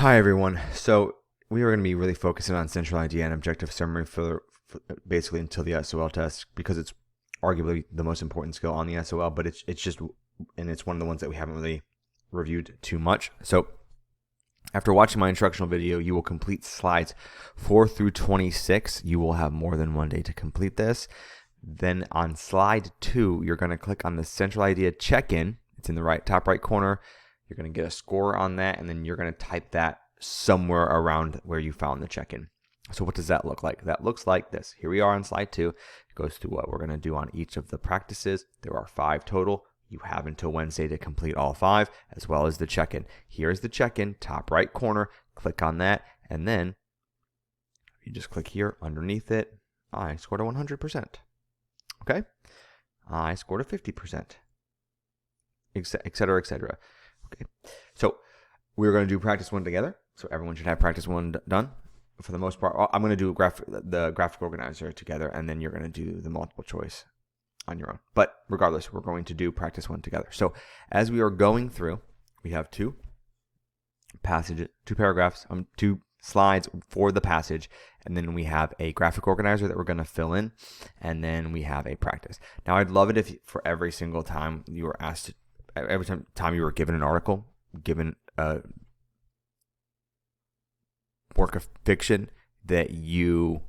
Hi, everyone. So we are going to be really focusing on central idea and objective summary for basically until the SOL test because it's arguably the most important skill on the SOL, but it's just, and it's one of the ones that we haven't really reviewed too much. So after watching my instructional video, you will complete slides 4 through 26. You will have more than one day to complete this. Then on slide 2, you're going to click on the central idea check-in. It's in the top right corner. You're going to get a score on that, and then you're going to type that somewhere around where you found the check-in. So what does that look like? That looks like this. Here we are on slide 2. It goes through what we're going to do on each of the practices. There are 5 total. You have until Wednesday to complete all 5, as well as the check-in. Here's the check-in, top right corner. Click on that, and then you just click here underneath it. I scored a 100%. Okay? I scored a 50%, etc., etc. Okay, so we're going to do practice 1 together. So everyone should have practice 1 done. For the most part, I'm going to do the graphic organizer together, and then you're going to do the multiple choice on your own. But regardless, we're going to do practice 1 together. So as we are going through, we have 2 paragraphs, 2 slides for the passage, and then we have a graphic organizer that we're going to fill in, and then we have a practice. Now, I'd love it if for every single time you were asked, every time you were given an article, given a work of fiction, that you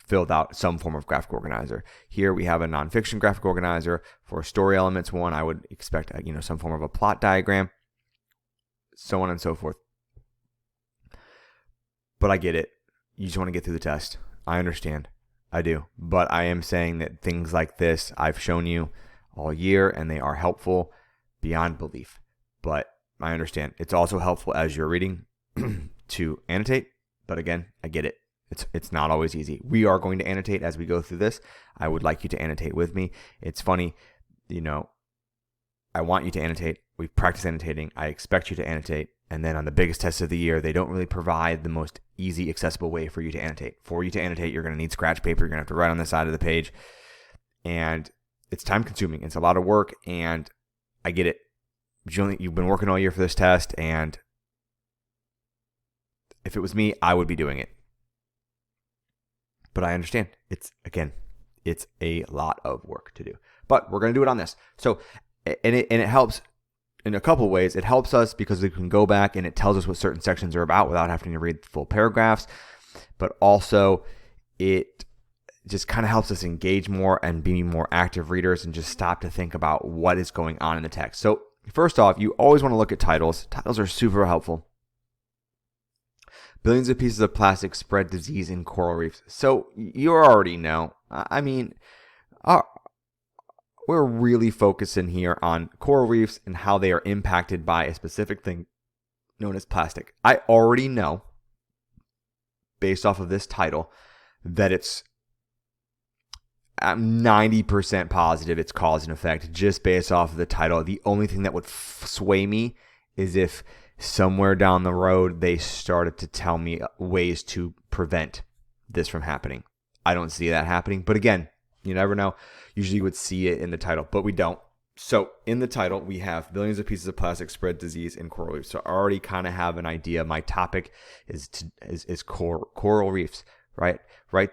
filled out some form of graphic organizer. Here we have a nonfiction graphic organizer. For story elements 1, I would expect some form of a plot diagram, so on and so forth. But I get it. You just want to get through the test. I understand. I do. But I am saying that things like this I've shown you all year, and they are helpful beyond belief. But I understand. It's also helpful as you're reading to annotate. But again, I get it. It's not always easy. We are going to annotate as we go through this. I would like you to annotate with me. It's funny, I want you to annotate. We've practiced annotating. I expect you to annotate. And then on the biggest test of the year, they don't really provide the most easy, accessible way for you to annotate. For you to annotate, you're going to need scratch paper. You're going to have to write on the side of the page. And it's time consuming. It's a lot of work, and I get it. You've been working all year for this test, and if it was me, I would be doing it. But I understand. It's a lot of work to do. But we're going to do it on this. So, and it helps in a couple of ways. It helps us because we can go back and it tells us what certain sections are about without having to read full paragraphs. But also, it just kind of helps us engage more and be more active readers and just stop to think about what is going on in the text. So, first off, you always want to look at titles. Titles are super helpful. Billions of pieces of plastic spread disease in coral reefs. So you already know. We're really focusing here on coral reefs and how they are impacted by a specific thing known as plastic. I already know, based off of this title, that I'm 90% positive it's cause and effect just based off of the title. The only thing that would sway me is if somewhere down the road they started to tell me ways to prevent this from happening. I don't see that happening, but again, you never know. Usually you would see it in the title, but we don't. So in the title, we have billions of pieces of plastic spread disease in coral reefs. So I already kind of have an idea. My topic is coral reefs, right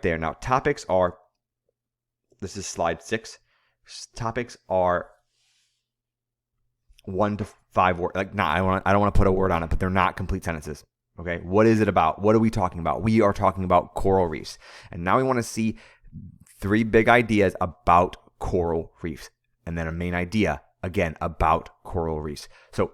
there. Now topics are, this is slide 6. Topics are 1 to 5 words. I don't want to put a word on it, but they're not complete sentences. Okay, what is it about? What are we talking about? We are talking about coral reefs, and now we want to see 3 big ideas about coral reefs, and then a main idea again about coral reefs. So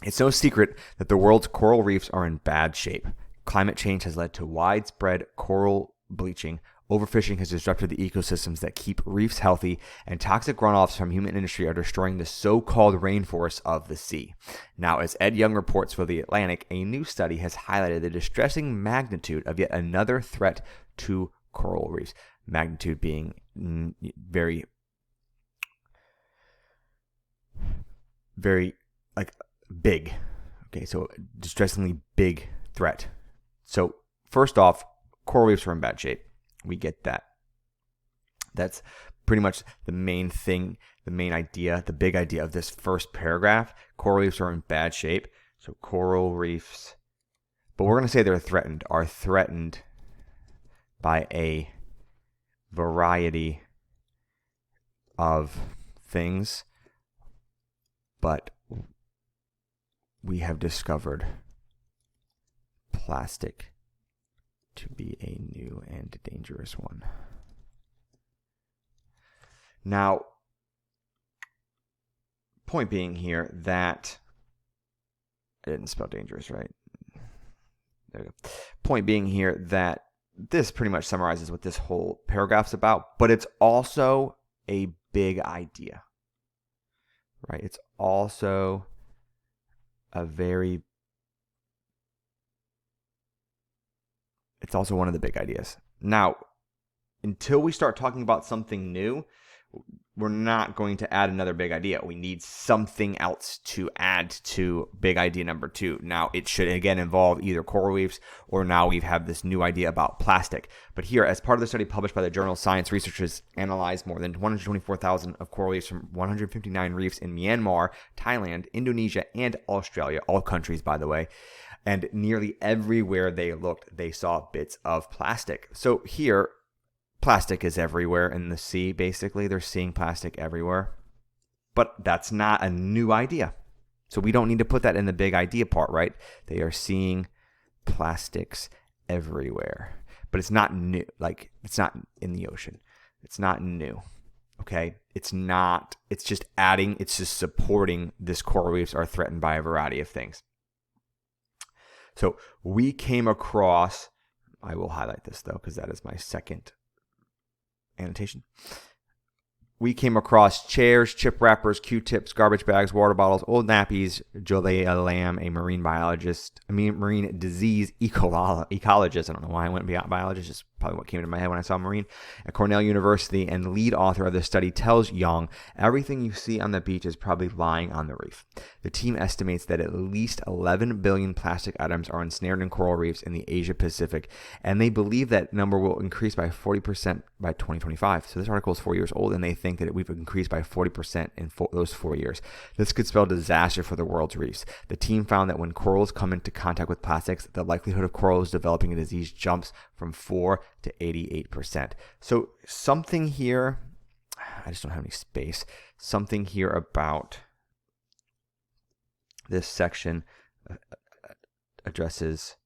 it's no secret that the world's coral reefs are in bad shape. Climate change has led to widespread coral bleaching. Overfishing has disrupted the ecosystems that keep reefs healthy, and toxic runoffs from human industry are destroying the so-called rainforests of the sea. Now, as Ed Young reports for The Atlantic, a new study has highlighted the distressing magnitude of yet another threat to coral reefs. Magnitude being very, very big. Okay, so distressingly big threat. So first off, coral reefs are in bad shape. We get that. That's pretty much the main thing, the main idea, the big idea of this first paragraph. Coral reefs are in bad shape. So coral reefs but we're going to say they're threatened, are threatened by a variety of things, but we have discovered plastic to be a new and dangerous one. Now, point being here that I didn't spell dangerous right. There we go. Point being here that this pretty much summarizes what this whole paragraph's about, but it's also a big idea, right? It's also it's also one of the big ideas. Now, until we start talking about something new, we're not going to add another big idea. We need something else to add to big idea number 2. Now, it should again involve either coral reefs, or now we have this new idea about plastic. But here, as part of the study published by the journal Science, researchers analyzed more than 124,000 of coral reefs from 159 reefs in Myanmar, Thailand, Indonesia, and Australia, all countries, by the way. And nearly everywhere they looked, they saw bits of plastic. So here, plastic is everywhere in the sea, basically. They're seeing plastic everywhere. But that's not a new idea. So we don't need to put that in the big idea part, right? They are seeing plastics everywhere. But it's not new. Like, it's not in the ocean. It's not new. Okay? It's just adding, it's just supporting this coral reefs are threatened by a variety of things. So we came across, I will highlight this though, because that is my second annotation. We came across chairs, chip wrappers, Q-tips, garbage bags, water bottles, old nappies. Julia Lamb, a marine disease ecologist. I don't know why I went beyond biologist. Just probably what came into my head when I saw marine. At Cornell University and lead author of the study tells Young, everything you see on the beach is probably lying on the reef. The team estimates that at least 11 billion plastic items are ensnared in coral reefs in the Asia Pacific, and they believe that number will increase by 40% by 2025. So this article is 4 years old, and they think that we've increased by 40% in those 4 years. This could spell disaster for the world's reefs. The team found that when corals come into contact with plastics, the likelihood of corals developing a disease jumps from 4 to 88%. So something here, I just don't have any space, something here about this section addresses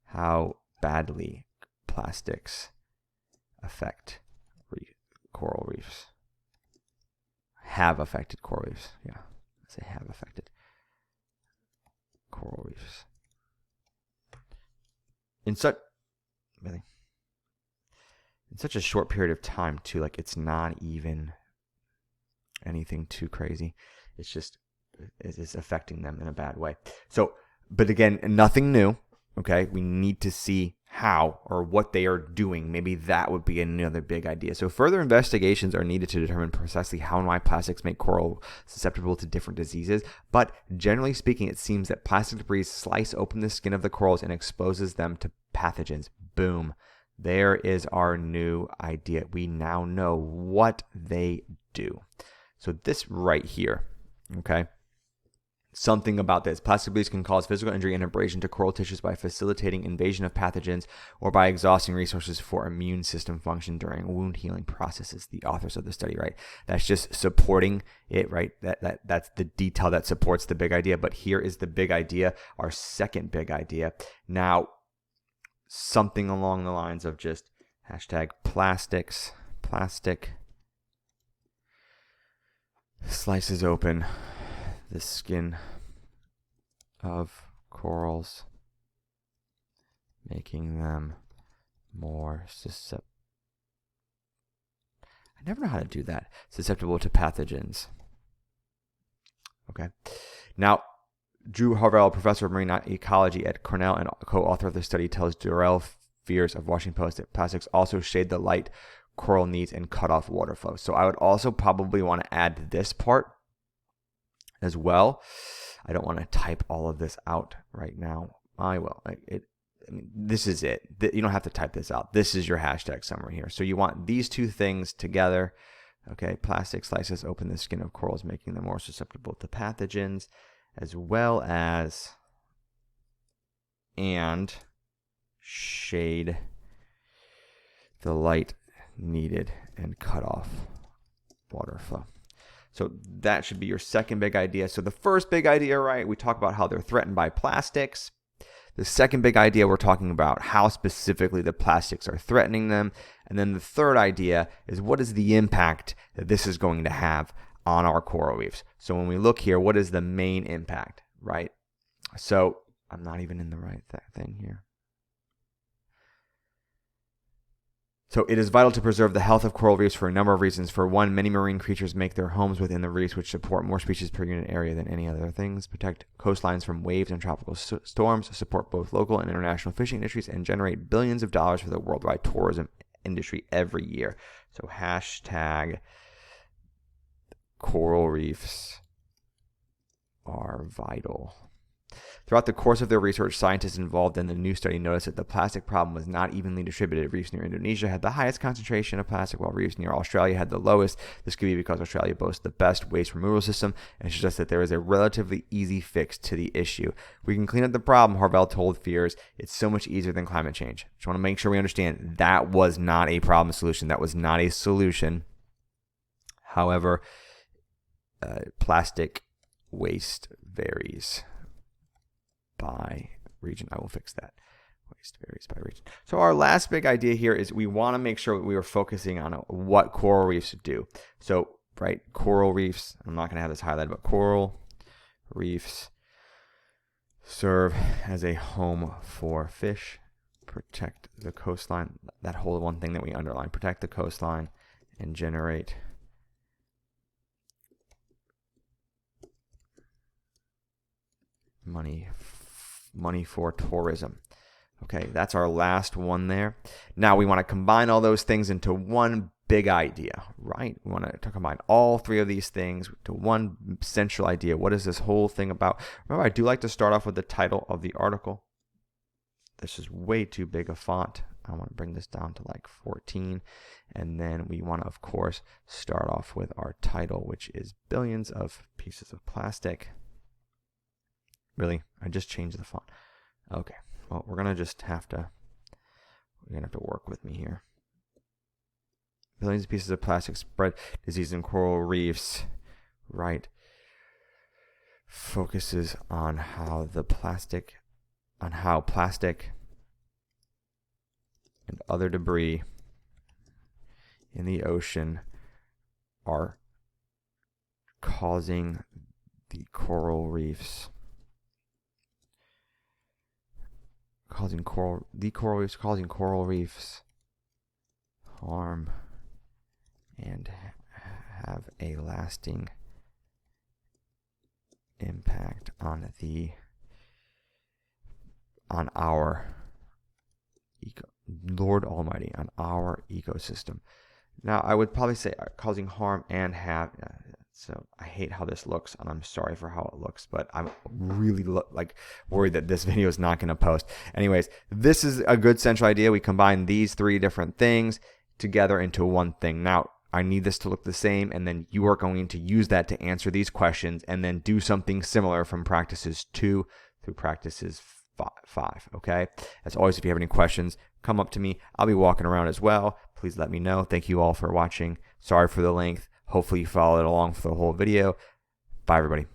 how badly plastics affect coral reefs. Have affected coral reefs. Yeah, let's say have affected coral reefs. In such a short period of time too, like it's not even anything too crazy. It's just it's affecting them in a bad way. So, but again, nothing new. Okay, we need to see how or what they are doing. Maybe that would be another big idea. So further investigations are needed to determine precisely how and why plastics make coral susceptible to different diseases. But generally speaking, it seems that plastic debris slice open the skin of the corals and exposes them to pathogens. Boom. There is our new idea. We now know what they do. So this right here, okay? Something about this. Plastic bleach can cause physical injury and abrasion to coral tissues by facilitating invasion of pathogens or by exhausting resources for immune system function during wound healing processes. The authors of the study, right? That's just supporting it, right? That's the detail that supports the big idea. But here is the big idea, our second big idea. Now, something along the lines of just hashtag plastic slices open the skin of corals, making them more susceptible. I never know how to do that. Susceptible to pathogens. Okay. Now, Drew Harvell, professor of marine ecology at Cornell and co-author of the study, tells Durrell Fears of Washington Post that plastics also shade the light coral needs and cut off water flow. So I would also probably want to add this part as well. I don't want to type all of this out right now. I will. This is it. You don't have to type this out. This is your hashtag summary here. So you want these two things together. Okay, plastic slices open the skin of corals, making them more susceptible to pathogens. as well as and shade the light needed and cut off water flow. So that should be your second big idea. So the first big idea, right, we talk about how they're threatened by plastics. The second big idea, we're talking about how specifically the plastics are threatening them. And then the third idea is what is the impact that this is going to have on our coral reefs. So when we look here, what is the main impact, right? So I'm not even in the right thing here. So it is vital to preserve the health of coral reefs for a number of reasons. For one, many marine creatures make their homes within the reefs, which support more species per unit area than any other things, protect coastlines from waves and tropical storms, support both local and international fishing industries, and generate billions of dollars for the worldwide tourism industry every year. So hashtag coral reefs are vital. Throughout the course of their research, scientists involved in the new study noticed that the plastic problem was not evenly distributed. Reefs near Indonesia had the highest concentration of plastic, while reefs near Australia had the lowest. This could be because Australia boasts the best waste removal system, and suggests that there is a relatively easy fix to the issue. We can clean up the problem, Harvell told Fears. It's so much easier than climate change. Just want to make sure we understand that was not a problem solution. That was not a solution. However, plastic waste varies by region. I will fix that. Waste varies by region. So our last big idea here is we want to make sure we are focusing on what coral reefs do. So, right, coral reefs, I'm not going to have this highlighted, but coral reefs serve as a home for fish, protect the coastline, that whole one thing that we underline, protect the coastline, and generate money for tourism. Okay, that's our last one there. Now we want to combine all those things into one big idea, right? We want to combine all three of these things to one central idea. What is this whole thing about? Remember, I do like to start off with the title of the article. This is way too big a font. I want to bring this down to like 14. And then we want to, of course, start off with our title, which is Billions of Pieces of Plastic. Really? I just changed the font. Okay. Well, we're gonna have to work with me here. Billions of pieces of plastic spread disease in coral reefs. Right. Focuses on how plastic and other debris in the ocean are causing the coral reefs. Causing coral reefs harm and have a lasting impact on our Lord Almighty, on our ecosystem. Now, I would probably say causing harm and have. So I hate how this looks, and I'm sorry for how it looks, but I'm really worried that this video is not going to post. Anyways, this is a good central idea. We combine these three different things together into one thing. Now, I need this to look the same, and then you are going to use that to answer these questions and then do something similar from practices 2 through practices 5, okay? As always, if you have any questions, come up to me. I'll be walking around as well. Please let me know. Thank you all for watching. Sorry for the length. Hopefully you followed along for the whole video. Bye, everybody.